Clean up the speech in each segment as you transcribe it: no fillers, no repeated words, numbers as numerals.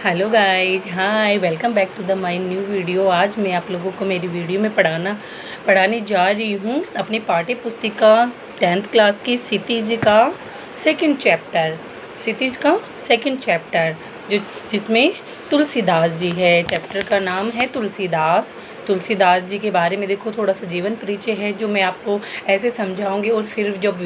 Hello guys, hi, welcome back to the my new video. आज मैं आप लोगों को मेरी वीडियो में पढ़ाने जा रही हूँ अपनी पाठ्य पुस्तिका 10th क्लास की क्षितिज का सेकंड चैप्टर जिसमें तुलसीदास जी है। चैप्टर का नाम है तुलसीदास जी के बारे में देखो थोड़ा सा जीवन परिचय है जो मैं आपको ऐसे समझाऊंगी, और फिर जब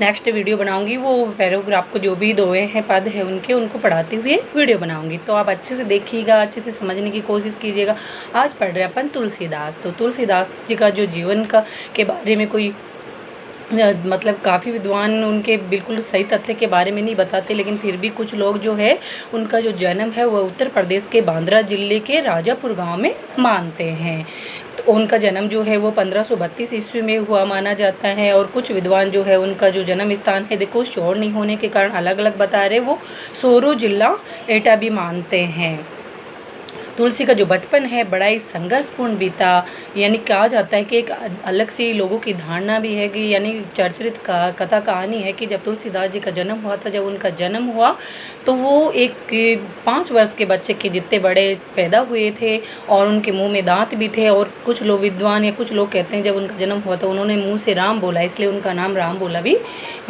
नेक्स्ट वीडियो बनाऊंगी वो पैराग्राफ को जो भी दोए हैं पद है उनको पढ़ाते हुए वीडियो बनाऊंगी। तो आप अच्छे से देखिएगा, अच्छे से समझने की कोशिश कीजिएगा। आज पढ़ रहे अपन तुलसीदास। तो तुलसीदास जी का जो जीवन के बारे में कोई मतलब काफ़ी विद्वान उनके बिल्कुल सही तथ्य के बारे में नहीं बताते, लेकिन फिर भी कुछ लोग जो है उनका जो जन्म है वह उत्तर प्रदेश के बांद्रा जिले के राजापुर गांव में मानते हैं। तो उनका जन्म जो है वो 1532 ईस्वी में हुआ माना जाता है। और कुछ विद्वान जो है उनका जो जन्म स्थान है देखो श्योर नहीं होने के कारण अलग अलग बता रहे, वो सोरो जिला एटा भी मानते हैं। तुलसी का जो बचपन है बड़ा ही संघर्षपूर्ण बीता, यानी कहा जाता है कि एक अलग सी लोगों की धारणा भी है कि यानी चर्चित कथा कहानी है कि जब तुलसीदास जी का जन्म हुआ था, जब उनका जन्म हुआ तो वो एक 5 वर्ष के बच्चे के जितने बड़े पैदा हुए थे और उनके मुंह में दांत भी थे। और कुछ लोग विद्वान या कुछ लोग कहते हैं जब उनका जन्म हुआ तो उन्होंने मुँह से राम बोला, इसलिए उनका नाम राम बोला भी,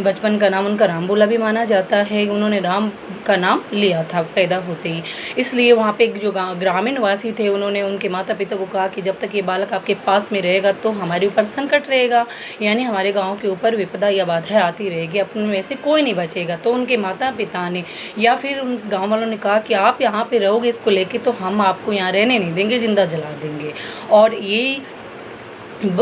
बचपन का नाम उनका राम बोला भी माना जाता है। उन्होंने राम का नाम लिया था पैदा होते ही। इसलिए वहाँ पे जो ग्रामीण वासी थे उन्होंने उनके माता पिता को कहा कि जब तक ये बालक आपके पास में रहेगा तो हमारे ऊपर संकट रहेगा, यानी हमारे गांव के ऊपर विपदा या बाधाएं आती रहेगी, अपने में से कोई नहीं बचेगा। तो उनके माता पिता ने या फिर उन गाँव वालों ने कहा कि आप यहाँ पे रहोगे इसको लेके तो हम आपको यहाँ रहने नहीं देंगे, जिंदा जला देंगे। और ये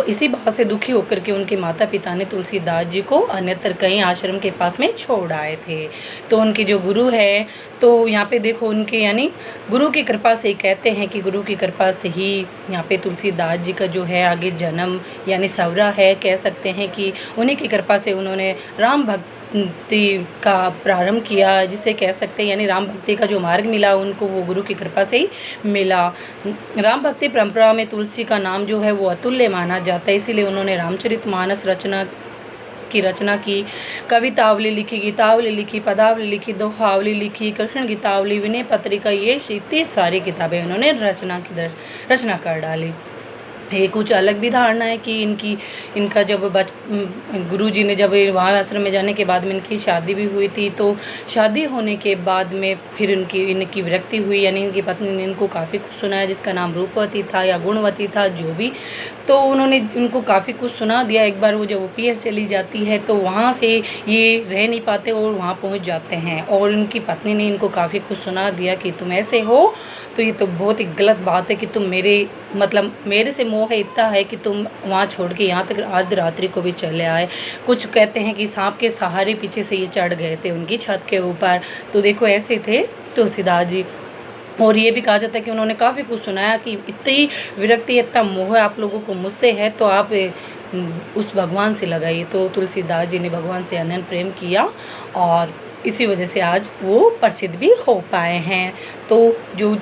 इसी बात से दुखी होकर के उनके माता पिता ने तुलसीदास जी को अन्यत्र कहीं आश्रम के पास में छोड़ आए थे। तो उनके जो गुरु है, तो यहाँ पे देखो उनके यानी गुरु की कृपा से, कहते हैं कि गुरु की कृपा से ही यहाँ पे तुलसीदास जी का जो है आगे जन्म यानी सवरा है, कह सकते हैं कि उन्हीं की कृपा से उन्होंने राम भक्ति का प्रारंभ किया, जिसे कह सकते हैं यानी राम भक्ति का जो मार्ग मिला उनको वो गुरु की कृपा से ही मिला। राम भक्ति परंपरा में तुलसी का नाम जो है वो अतुल्य माना जाता है, इसीलिए उन्होंने रामचरितमानस रचना की, कवितावली लिखी, गीतावली लिखी, पदावली लिखी, दोहावली लिखी, कृष्ण गीतावली, विनय पत्रिका, ये इतनी सारी किताबें उन्होंने रचना कर डाली। ये कुछ अलग भी धारणा है कि इनका जब गुरुजी ने जब वहाँ आश्रम में जाने के बाद में इनकी शादी भी हुई थी, तो शादी होने के बाद में फिर इनकी विरक्ति हुई, यानी इनकी पत्नी ने इनको काफ़ी कुछ सुनाया जिसका नाम रूपवती था या गुणवती था, जो भी। तो उन्होंने इनको काफ़ी कुछ सुना दिया। एक बार वो जब वो पियर चली जाती है तो वहाँ से ये रह नहीं पाते और वहाँ पहुँच जाते हैं, और इनकी पत्नी ने इनको काफ़ी कुछ सुना दिया कि तुम ऐसे हो तो ये तो बहुत ही गलत बात है कि तुम मेरे से मोह इतना है कि तुम वहाँ छोड़ के यहाँ तक आधी रात्रि को भी चले आए। कुछ कहते हैं कि सांप के सहारे पीछे से ये चढ़ गए थे उनकी छत के ऊपर। तो देखो ऐसे थे तुलसीदास जी। और ये भी कहा जाता है कि उन्होंने काफ़ी कुछ सुनाया कि इतनी विरक्ति, इतना मोह आप लोगों को मुझसे है तो आप उस भगवान से लगाइए। तो तुलसीदास जी ने भगवान से अनन्य प्रेम किया और इसी वजह से आज वो प्रसिद्ध भी हो पाए हैं। तो जो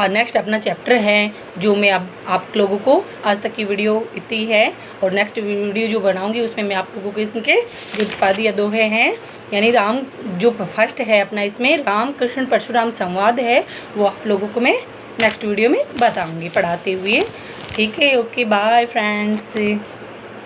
नेक्स्ट अपना चैप्टर है जो मैं आप लोगों को, आज तक की वीडियो इतनी है, और नेक्स्ट वीडियो जो बनाऊंगी उसमें मैं आप लोगों को इनके जो पद या दोहे हैं यानी राम जो फर्स्ट है अपना, इसमें राम कृष्ण परशुराम संवाद है, वो आप लोगों को मैं नेक्स्ट वीडियो में बताऊंगी पढ़ाते हुए। ठीक है, ओके, बाय फ्रेंड्स।